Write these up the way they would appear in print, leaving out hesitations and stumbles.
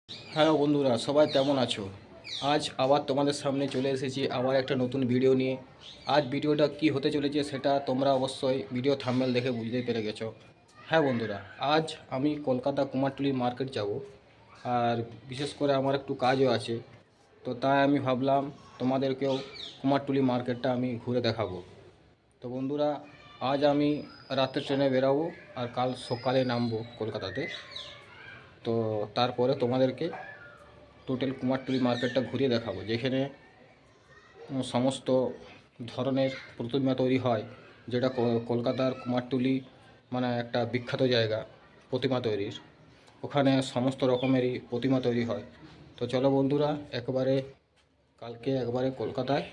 Hello বন্ধুরা, সবাই কেমন আছো? আজ আবার তোমাদের সামনে চলে এসেছি আবার একটা নতুন ভিডিও নিয়ে। আজ ভিডিওটা কি হতে চলেছে সেটা তোমরা অবশ্যই ভিডিও থাম্বনেল দেখে বুঝতেই পেরে গেছো। হ্যাঁ বন্ধুরা, আজ আমি কলকাতা কুমারটুলি মার্কেট যাব, আর বিশেষ করে আমার একটু কাজও আছে। তো তাই আমি ভাবলাম তোমাদেরকেও কুমারটুলি মার্কেটটা আমি ঘুরে দেখাবো। তো বন্ধুরা, আজ আমি রাতের ট্রেনে বেরাবো আর কাল সকালে নামবো কলকাতাতে। তো তারপরে তোমাদেরকে টোটাল কুমারটুলি মার্কেটটা ঘুরিয়ে দেখাবো, যেখানে সমস্ত ধরনের প্রতিমা তৈরি হয়, যেটা কলকাতার কুমারটুলি মানে একটা বিখ্যাত জায়গা প্রতিমা তৈরির। ওখানে সমস্ত রকমেরই প্রতিমা তৈরি হয়। তো চলো বন্ধুরা, কালকে একবারে কলকাতায়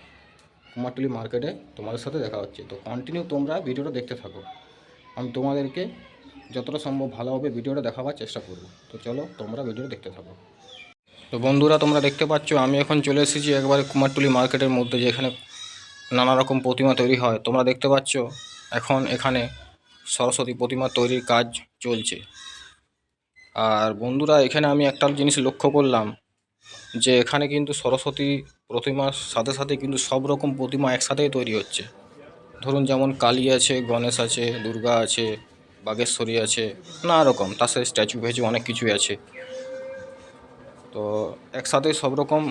কুমারটুলি মার্কেটে তোমাদের সাথে দেখা হচ্ছে। তো কন্টিনিউ তোমরা ভিডিওটা দেখতে থাকো, আমি তোমাদেরকে যতটা সম্ভব ভালোভাবে ভিডিওটা দেখাবার চেষ্টা করব। তো চলো তোমরা ভিডিও দেখতে থাকো। তো বন্ধুরা, তোমরা দেখতে পাচ্ছ আমি এখন চলে এসেছি একবারে কুমারটুলি মার্কেটের মধ্যে, যেখানে নানা রকম প্রতিমা তৈরি হয়। তোমরা দেখতে পাচ্ছ এখন এখানে সরস্বতী প্রতিমা তৈরির কাজ চলছে। আর বন্ধুরা, এখানে আমি একটা জিনিস লক্ষ্য করলাম, যে এখানে কিন্তু সরস্বতী প্রতিমার সাথে সাথে কিন্তু সব রকম প্রতিমা একসাথেই তৈরি হচ্ছে। ধরুন যেমন কালী আছে, গণেশ আছে, দুর্গা আছে, বাগেশ্বরী আছে, নানা রকম, তার সাথে স্ট্যাচু ভেচু অনেক কিছুই আছে। তো একসাথে সব রকম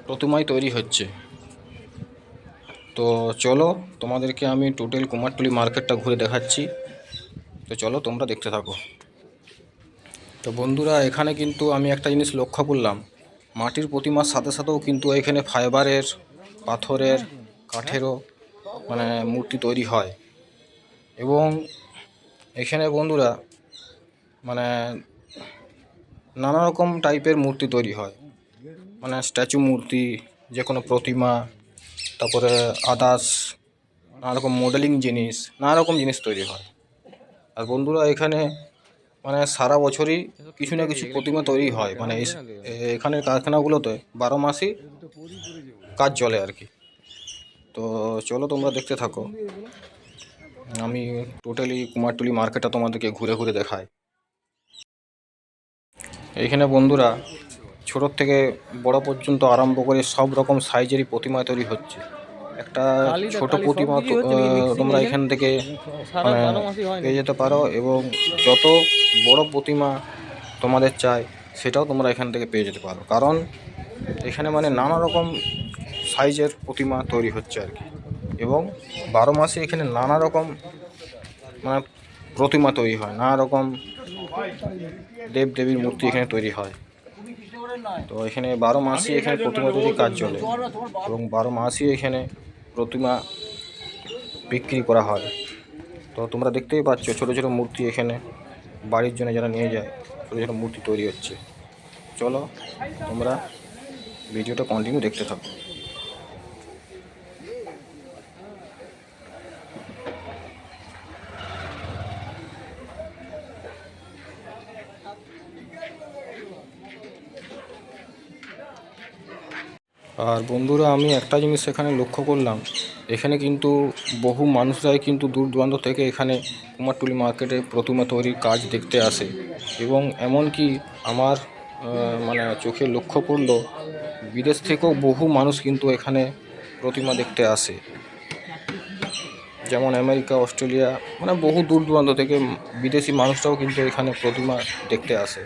প্রতিমাই তৈরি হচ্ছে। তো চলো তোমাদেরকে আমি টোটাল কুমারটুলি মার্কেটটা ঘুরে দেখাচ্ছি। তো চলো তোমরা দেখতে থাকো। তো বন্ধুরা, এখানে কিন্তু আমি একটা জিনিস লক্ষ্য করলাম, মাটির প্রতিমার সাথে সাথেও কিন্তু এখানে ফাইবারের, পাথরের, কাঠেরও মানে মূর্তি তৈরি হয়। এবং এখানে বন্ধুরা মানে নানা রকম টাইপের মূর্তি তৈরি হয়, মানে স্ট্যাচু মূর্তি, যে কোনো প্রতিমা, তারপরে আদার্স নানা রকম মডেলিং জিনিস, নানা রকম জিনিস তৈরি হয়। আর বন্ধুরা, এখানে মানে সারা বছরই কিছু না কিছু প্রতিমা তৈরি হয়, মানে এখানের কারখানাগুলোতে 12 মাসই কাজ চলে আর কি। তো চলো তোমরা দেখতে থাকো, আমি টোটালি কুমারটুলি মার্কেটটা তোমাদেরকে ঘুরে ঘুরে দেখাই। এইখানে বন্ধুরা ছোটোর থেকে বড় পর্যন্ত আরম্ভ করে সব রকম সাইজেরই প্রতিমা তৈরি হচ্ছে। একটা ছোট প্রতিমা তোমরা এখান থেকে মানে পেয়ে যেতে পারো, এবং যত বড় প্রতিমা তোমাদের চাই সেটাও তোমরা এখান থেকে পেয়ে যেতে পারো, কারণ এখানে মানে নানা রকম সাইজের প্রতিমা তৈরি হচ্ছে আর কি। এবং 12 মাসে এখানে নানা রকম মানে প্রতিমা তৈরি হয়, নানা রকম দেব দেবীর মূর্তি এখানে তৈরি হয়। তো এখানে 12 মাসই এখানে প্রতিমা তৈরির কাজ চলে, এবং 12 মাসই এখানে প্রতিমা বিক্রি করা হয়। তো তোমরা দেখতেই পাচ্ছ ছোটো ছোটো মূর্তি এখানে বাড়ির জন্য যারা নিয়ে যায়, ছোটো ছোটো মূর্তি তৈরি হচ্ছে। চলো তোমরা ভিডিওটা কন্টিনিউ দেখতে থাকো। আর বন্ধুরা, আমি একটা জিনিস এখানে লক্ষ্য করলাম, এখানে কিন্তু বহু মানুষরাই কিন্তু দূর দূরান্ত থেকে এখানে কুমারটুলি মার্কেটে প্রতিমা তৈরির কাজ দেখতে আসে। এবং এমনকি আমার মানে চোখে লক্ষ্য পড়লো, বিদেশ থেকেও বহু মানুষ কিন্তু এখানে প্রতিমা দেখতে আসে, যেমন আমেরিকা, অস্ট্রেলিয়া, মানে বহু দূর দূরান্ত থেকে বিদেশি মানুষরাও কিন্তু এখানে প্রতিমা দেখতে আসে।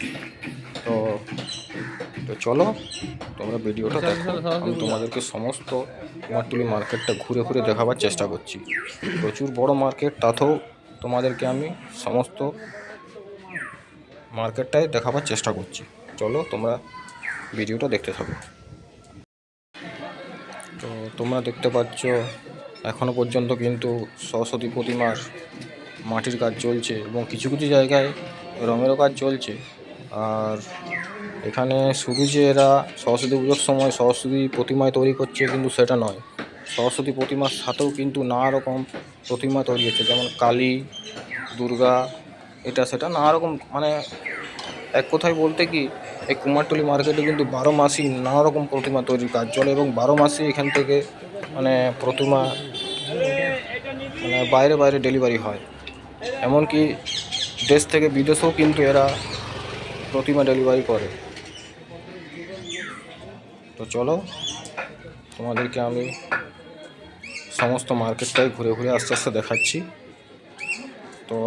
তো তো চলো তোমরা ভিডিওটা দেখো, আমি তোমাদেরকে সমস্ত কুমারটুলি মার্কেটটা ঘুরে ঘুরে দেখাবার চেষ্টা করছি। প্রচুর বড় মার্কেট, তাতেও তোমাদেরকে আমি সমস্ত মার্কেটটাই দেখাবার চেষ্টা করছি। চলো তোমরা ভিডিওটা দেখতে থাকো। তো তোমরা দেখতে পাচ্ছ এখনও পর্যন্ত কিন্তু সরস্বতী প্রতিমার মাটির কাজ চলছে, এবং কিছু কিছু জায়গায় রঙেরও কাজ চলছে। আর এখানে শুধু যে এরা সরস্বতী পুজোর সময় সরস্বতী প্রতিমায় তৈরি করছে কিন্তু সেটা নয়, সরস্বতী প্রতিমার সাথেও কিন্তু নানা রকম প্রতিমা তৈরি হচ্ছে, যেমন কালী, দুর্গা, এটা সেটা নানা রকম, মানে এক কথায় বলতে কি, এই কুমারটুলি মার্কেটে কিন্তু 12 মাসই নানা রকম প্রতিমা তৈরির কাজ চলে, এবং 12 মাসই এখান থেকে মানে প্রতিমা মানে বাইরে বাইরে ডেলিভারি হয়। এমনকি দেশ থেকে বিদেশেও কিন্তু এরা প্রতিমা ডেলিভারি করে। তো চলো তোমাদেরকে আমি সমস্ত মার্কেটটাই ঘুরে ঘুরে আস্তে আস্তে দেখাচ্ছি। তো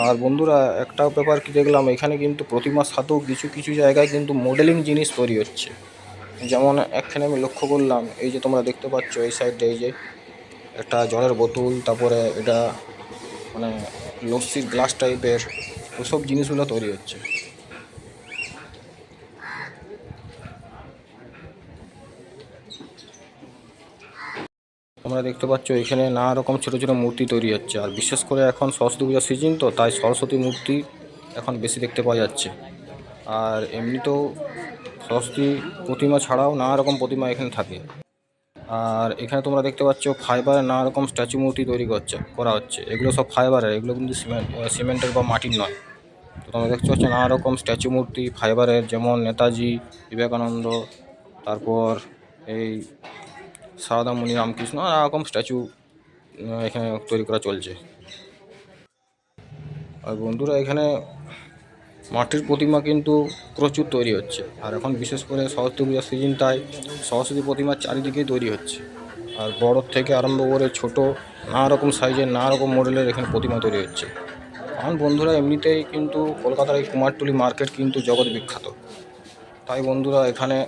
আর বন্ধুরা, একটা ব্যাপার কি দেখলাম, এখানে কিন্তু প্রতিমার সাথেও কিছু কিছু জায়গায় কিন্তু মডেলিং জিনিস তৈরি হচ্ছে। যেমন এখানে আমি লক্ষ্য করলাম, এই যে তোমরা দেখতে পাচ্ছ এই সাইডে এই যে একটা জলের বোতল, তারপরে এটা মানে লস্যির গ্লাস টাইপের, ওসব জিনিসগুলো তৈরি হচ্ছে। তোমরা দেখতে পাচ্ছ এখানে নানা রকম ছোটো ছোটো মূর্তি তৈরি হচ্ছে। আর বিশেষ করে এখন সরস্বতী পূজার সিজন, তো তাই সরস্বতী মূর্তি এখন বেশি দেখতে পাওয়া যাচ্ছে। আর এমনিতেও সরস্বতী প্রতিমা ছাড়াও নানা রকম প্রতিমা এখানে থাকে। আর এখানে তোমরা দেখতে পাচ্ছ ফাইবারের নানা রকম স্ট্যাচু মূর্তি তৈরি করা হচ্ছে। এগুলো সব ফাইবারের, এগুলো কিন্তু সিমেন্টের বা মাটির নয়। তো তোমরা দেখতে পাচ্ছ নানা রকম স্ট্যাচু মূর্তি ফাইবারের, যেমন নেতাজি, বিবেকানন্দ, তারপর এই সারদামণি, রামকৃষ্ণ, নানা রকম স্ট্যাচু এখানে তৈরি করা চলছে। আর বন্ধুরা, এখানে মাটির প্রতিমা কিন্তু প্রচুর তৈরি হচ্ছে। আর এখন বিশেষ করে সরস্বতী পূজার সিজন, তাই সরস্বতী প্রতিমার চারিদিকেই তৈরি হচ্ছে। আর বড় থেকে আরম্ভ করে ছোট, নানা রকম সাইজের, নানা রকম মডেলের এখানে প্রতিমা তৈরি হচ্ছে। কারণ বন্ধুরা, এমনিতেই কিন্তু কলকাতার এই কুমারটুলি মার্কেট কিন্তু জগৎ বিখ্যাত। তাই বন্ধুরা, এখানে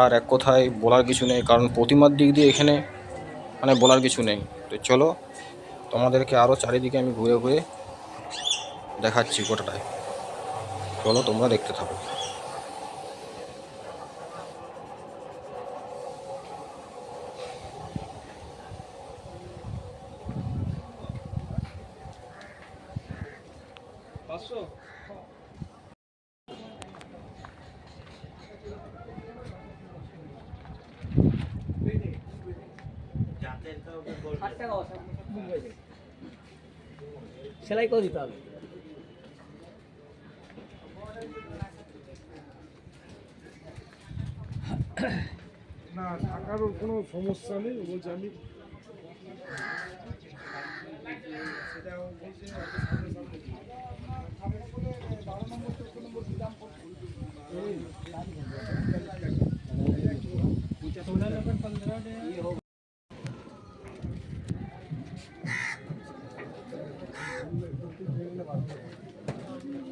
আর এক কথায় বলার কিছু নেই, কারণ প্রতিমার দিক দিয়ে এখানে মানে বলার কিছু নেই। তো চলো তোমাদেরকে আরও চারিদিকে আমি ঘুরে ঘুরে দেখাচ্ছি গোটাটায়। চলো তোমরা দেখতে থাকো। সেলাই করে দিতে হবে। না, থাকার কোনো সমস্যা নেই, বলছে আমি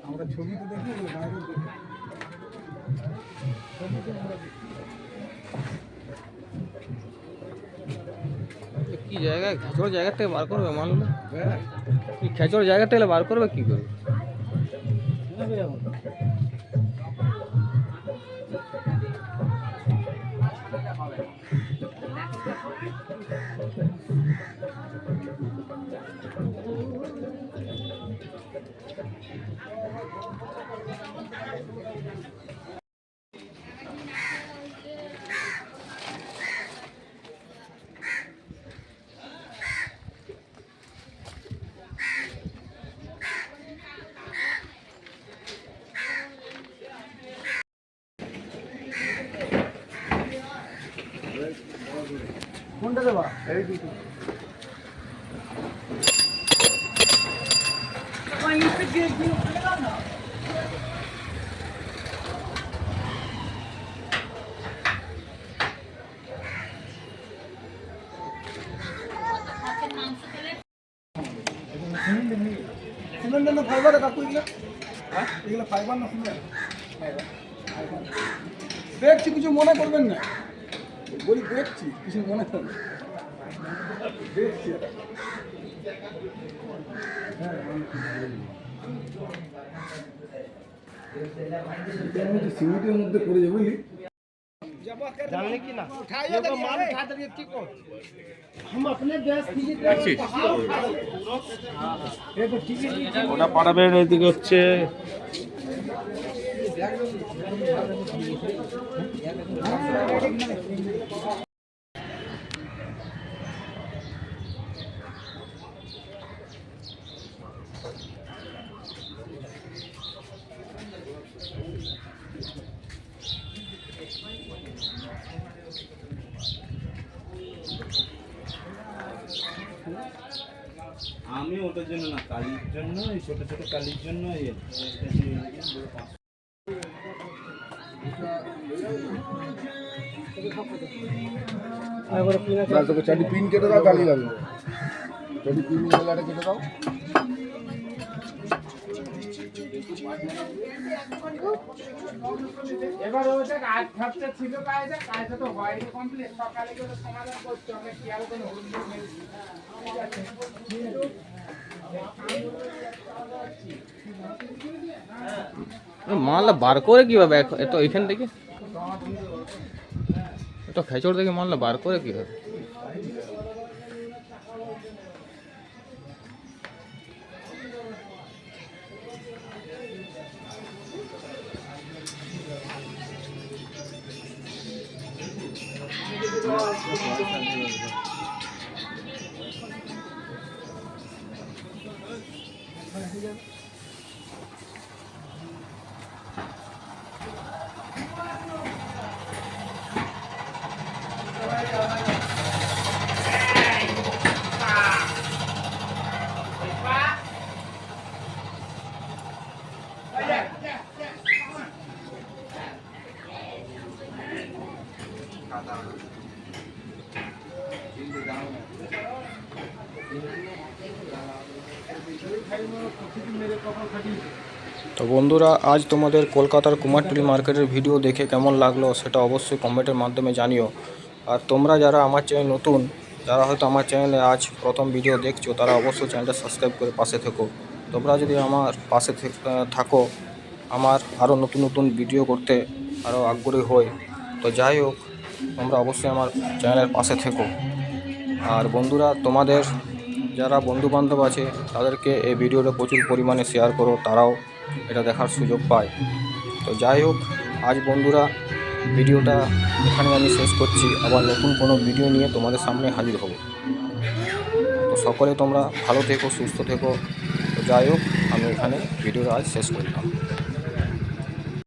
আমরা ছবিতে দেখি বাইরে দেখি। কি জায়গায় খেচড় জায়গা থেকে বার করবে মানুষ? কি খেচড় জায়গা থেকে বার করবে কি করবে? কোনটা দেবা? এই দুটো। সিমেন্ট না ফাইবার কাকু এগুলো? হ্যাঁ, এগুলো ফাইবার না সিমেন্ট? দেখছি, কিছু মনে করবেন না, বলি দেখছি, কিছু মনে করবেন। দেখছি হ্যাঁ, সিমেন্টের মধ্যে পড়ে যাবে, বুঝলি? जानने की ना ये तो माल उठा दे ठीक हो, हम अपने देश की ये तो ठीक है। ওটা পারাবের এদিকে হচ্ছে আমি ওটার জন্য না, কালির জন্য, এই ছোট ছোট কালির জন্য আর এবারে পিন আছে না তোকে চারটি পিন কেটে দাও তাহলেই লাগবে চারটি পিন গেলাটা কেটে দাও এবার ওটা আজ ভাবতে ছিল কাজটা তো হয়নি কমপ্লিট সকালে করে সমাধান করতে হবে কি আর কোনো হুড়মুড় নেই ঠিক আছে মালটা বার করে কীভাবে এত এখান থেকে এত খেচড় থেকে মালটা বার করে কীভাবে? তো বন্ধুরা, আজ তোমাদের কলকাতার কুমারটুলি মার্কেটের ভিডিও দেখে কেমন লাগলো সেটা অবশ্যই কমেন্টের মাধ্যমে জানিও। আর তোমরা যারা আমার চ্যানেল নতুন, যারা হয়তো আমার চ্যানেলে আজ প্রথম ভিডিও দেখছো, তারা অবশ্যই চ্যানেলটা সাবস্ক্রাইব করে পাশে থেকো। তোমরা যদি আমার পাশে থাকো, আমার আরও নতুন নতুন ভিডিও করতে আরও আগ্রহী হই। তো যাই হোক, তোমরা অবশ্যই আমার চ্যানেলের পাশে থেকো। আর বন্ধুরা, তোমাদের যারা বন্ধুবান্ধব আছে তাদেরকে এই ভিডিওটা প্রচুর পরিমাণে শেয়ার করো, তারাও এটা দেখার সুযোগ পায়। তো যাই হোক, আজ বন্ধুরা ভিডিওটা এখানে আমি শেষ করছি। আবার নতুন কোনো ভিডিও নিয়ে তোমাদের সামনে হাজির হব। তো সকলে তোমরা ভালো থেকো, সুস্থ থেকো। তো যাই হোক, আমি এখানে ভিডিওটা আজ শেষ করলাম।